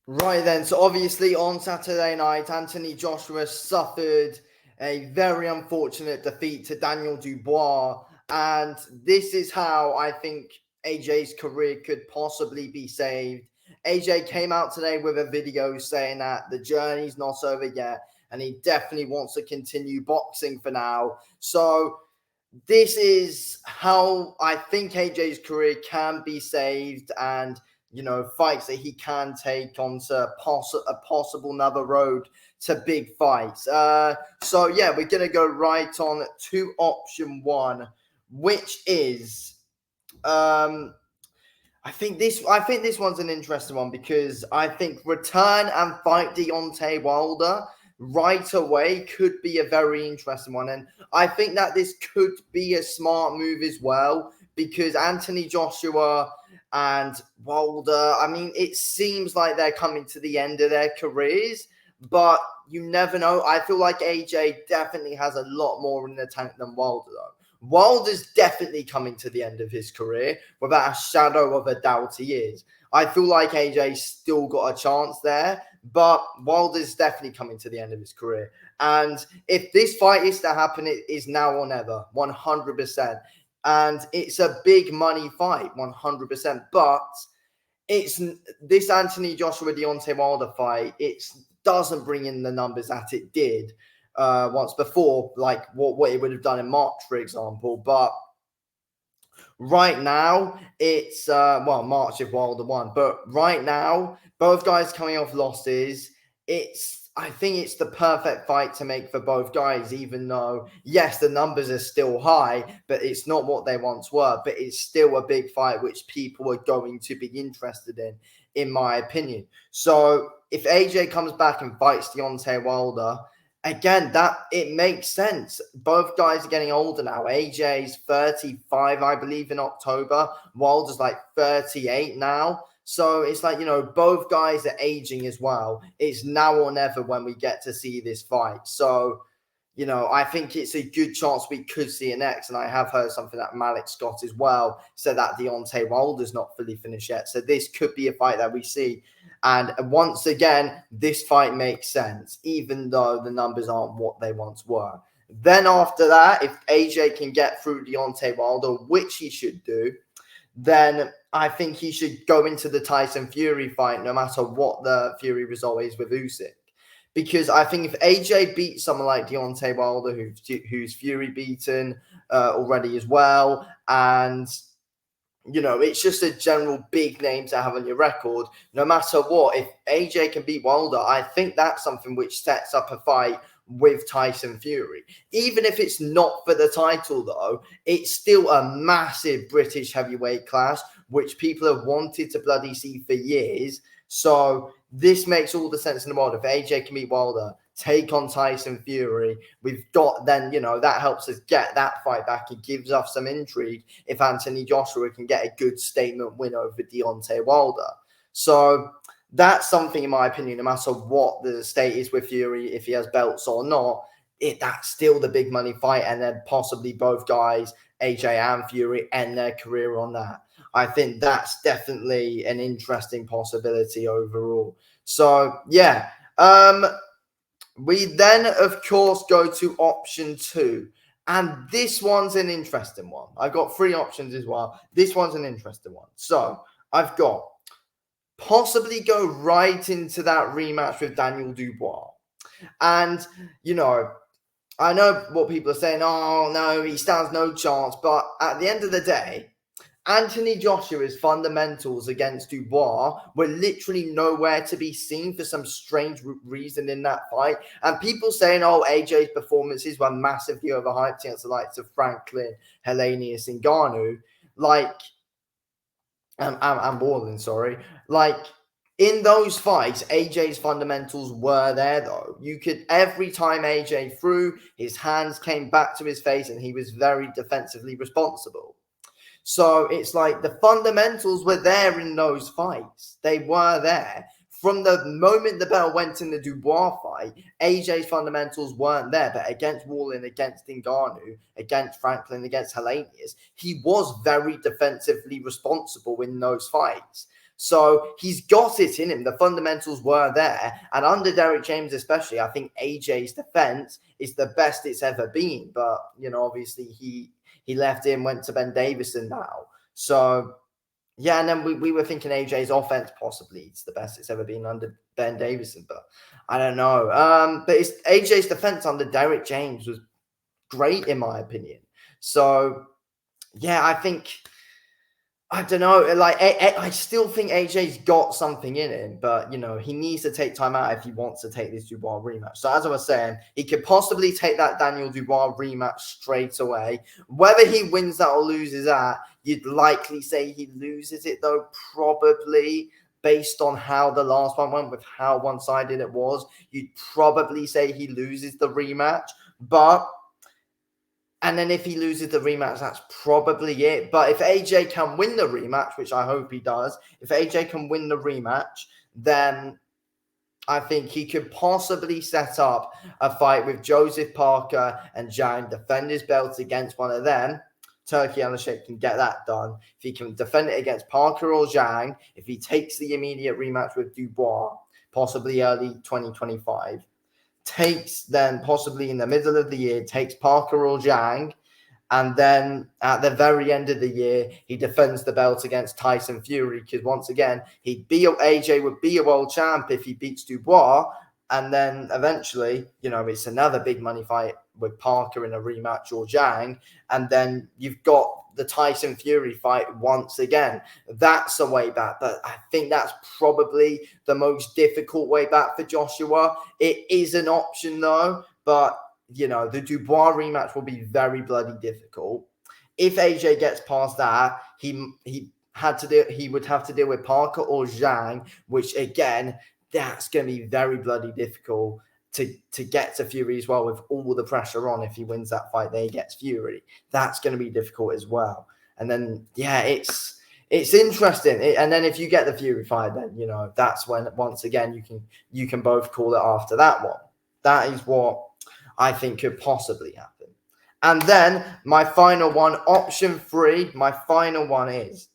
Right then, so obviously on Saturday night, Anthony Joshua suffered a very unfortunate defeat to Daniel Dubois, and this is how I think AJ's career could possibly be saved. AJ came out today with a video saying that the journey's not over yet, and he definitely wants to continue boxing for now. So this is how I think AJ's career can be saved, and fights that he can take onto a possible another road to big fights. So yeah, we're gonna go right on to option one, which is um I think this one's an interesting one because I think return and fight Deontay Wilder right away could be a very interesting one. And I think that this could be a smart move as well because Anthony Joshua and Wilder, I mean, it seems like they're coming to the end of their careers, but you never know. I feel like AJ definitely has a lot more in the tank than Wilder, though. Wilder's definitely coming to the end of his career without a shadow of a doubt. He is. I feel like AJ's still got a chance there, but Wilder's definitely coming to the end of his career. And if this fight is to happen, it is now or never, 100%. And it's a big money fight, 100%. But it's this Anthony Joshua Deontay Wilder fight. It doesn't bring in the numbers that it did once before, like what it would have done in March, for example. But right now, it's March if Wilder won, but right now, both guys coming off losses. I think it's the perfect fight to make for both guys, even though, yes, the numbers are still high, but it's not what they once were. But it's still a big fight, which people are going to be interested in my opinion. So if AJ comes back and fights Deontay Wilder, again, that it makes sense. Both guys are getting older now. AJ's 35, I believe, in October. Wilder's like 38 now. So it's like, both guys are aging as well. It's now or never when we get to see this fight. So, I think it's a good chance we could see an X. And I have heard something that Malik Scott as well said that Deontay Wilder's not fully finished yet. So this could be a fight that we see. And once again, this fight makes sense, even though the numbers aren't what they once were. Then after that, if AJ can get through Deontay Wilder, which he should do, then I think he should go into the Tyson Fury fight no matter what the Fury result is with Usyk. Because I think if AJ beats someone like Deontay Wilder, who's Fury beaten already as well, and it's just a general big name to have on your record. No matter what, if AJ can beat Wilder, I think that's something which sets up a fight with Tyson Fury. Even if it's not for the title, though, it's still a massive British heavyweight clash, which people have wanted to bloody see for years. So this makes all the sense in the world. If AJ can beat Wilder, take on Tyson Fury, we've got then, that helps us get that fight back. It gives us some intrigue if Anthony Joshua can get a good statement win over Deontay Wilder. So that's something, in my opinion, no matter what the state is with Fury, if he has belts or not, that's still the big money fight. And then possibly both guys, AJ and Fury, end their career on that. I think that's definitely an interesting possibility overall. So, yeah. We then, of course, go to option two. And this one's an interesting one. I've got three options as well. This one's an interesting one. So I've got possibly go right into that rematch with Daniel Dubois. And, I know what people are saying. Oh, no, he stands no chance. But at the end of the day, Anthony Joshua's fundamentals against Dubois were literally nowhere to be seen for some strange reason in that fight. And people saying, oh, AJ's performances were massively overhyped against the likes of Franklin, Helenius, and Ngannou. And Borland, sorry. In those fights, AJ's fundamentals were there, though. Every time AJ threw, his hands came back to his face and he was very defensively responsible. So it's like the fundamentals were there in those fights. They were there. From the moment the bell went in the Dubois fight, AJ's fundamentals weren't there. But against Wallin, against Ngannou, against Franklin, against Helenius, he was very defensively responsible in those fights. So he's got it in him. The fundamentals were there. And under Derek James especially, I think AJ's defense is the best it's ever been. But, obviously he left him, went to Ben Davison now. So, yeah, and then we were thinking AJ's offense possibly it's the best it's ever been under Ben Davison. But I don't know. But it's AJ's defense under Derek James was great in my opinion. So, yeah, I don't know. Like, I still think AJ's got something in him, but, he needs to take time out if he wants to take this Dubois rematch. So, as I was saying, he could possibly take that Daniel Dubois rematch straight away. Whether he wins that or loses that, you'd likely say he loses it, though, probably, based on how the last one went with how one-sided it was. You'd probably say he loses the rematch, and then if he loses the rematch, that's probably it. But if AJ can win the rematch, which I hope he does, if AJ can win the rematch, then I think he could possibly set up a fight with Joseph Parker and Zhang, defend his belt against one of them. Turki Al-Sheikh can get that done. If he can defend it against Parker or Zhang, if he takes the immediate rematch with Dubois, possibly early 2025, takes then possibly in the middle of the year, takes Parker or Zhang, and then at the very end of the year, he defends the belt against Tyson Fury because once again, AJ would be a world champ if he beats Dubois, and then eventually, it's another big money fight with Parker in a rematch or Zhang, and then you've got the Tyson Fury fight once again. That's a way back, but I think that's probably the most difficult way back for Joshua. It is an option though, but the Dubois rematch will be very bloody difficult. If AJ gets past that, he would have to deal with Parker or Zhang, which again, that's going to be very bloody difficult to get to Fury as well with all the pressure on. If he wins that fight, then he gets Fury. That's going to be difficult as well. And then, yeah, it's interesting. And then if you get the Fury fight, then, that's when, once again, you can both call it after that one. That is what I think could possibly happen. And then my final one, option 3, my final one is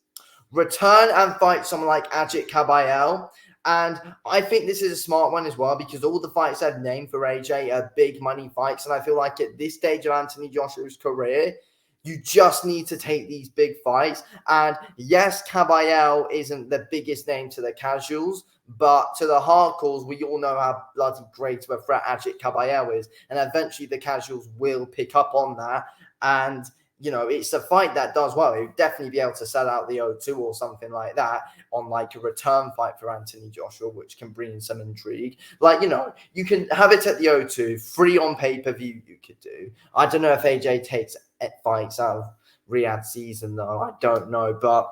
return and fight someone like Agit Kabayel. And I think this is a smart one as well because all the fights I've named for AJ are big money fights. And I feel like at this stage of Anthony Joshua's career, you just need to take these big fights. And yes, Kabayel isn't the biggest name to the casuals, but to the hardcores, we all know how bloody great of a threat Agit Kabayel is. And eventually the casuals will pick up on that. And it's a fight that does well. He'd definitely be able to sell out the O2 or something like that on like a return fight for Anthony Joshua, which can bring some intrigue. Like, you can have it at the O2, free on pay-per-view you could do. I don't know if AJ takes fights out of Riyadh season though. I don't know, but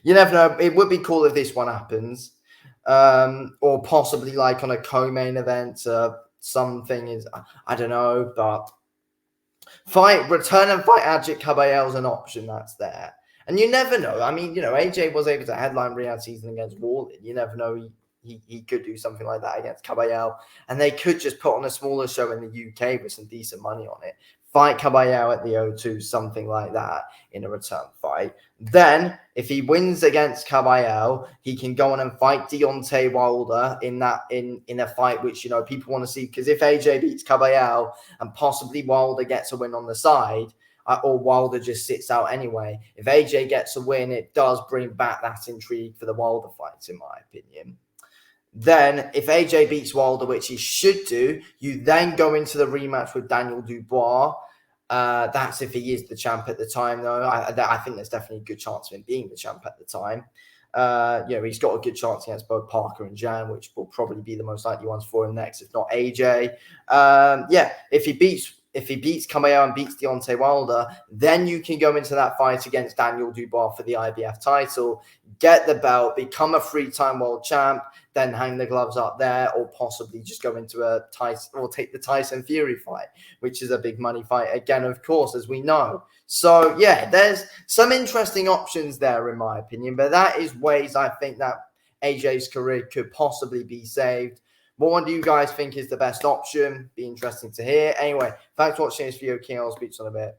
you never know. It would be cool if this one happens. Or possibly like on a co-main event, something is, I don't know, but return and fight Agit Kabayel is an option that's there. And you never know. I mean, AJ was able to headline Riyadh season against Wallin. You never know. He could do something like that against Kabayel. And they could just put on a smaller show in the UK with some decent money on it. Fight Kabayel at the O2, something like that in a return fight. Then, if he wins against Kabayel, he can go on and fight Deontay Wilder in a fight which, people want to see. Because if AJ beats Kabayel and possibly Wilder gets a win on the side, or Wilder just sits out anyway, if AJ gets a win, it does bring back that intrigue for the Wilder fights, in my opinion. Then, if AJ beats Wilder, which he should do, you then go into the rematch with Daniel Dubois. That's if he is the champ at the time, though. I think there's definitely a good chance of him being the champ at the time. He's got a good chance against both Parker and Zhang, which will probably be the most likely ones for him next, if not AJ. If he beats Kabayel and beats Deontay Wilder, then you can go into that fight against Daniel Dubois for the IBF title, get the belt, become a 3-time world champ, then hang the gloves up there, or possibly just go into a Tyson or take the Tyson Fury fight, which is a big money fight again, of course, as we know. So yeah, there's some interesting options there, in my opinion, but that is ways I think that AJ's career could possibly be saved. What one do you guys think is the best option? Be interesting to hear. Anyway, thanks for watching this video, King. I'll speak to you in a bit.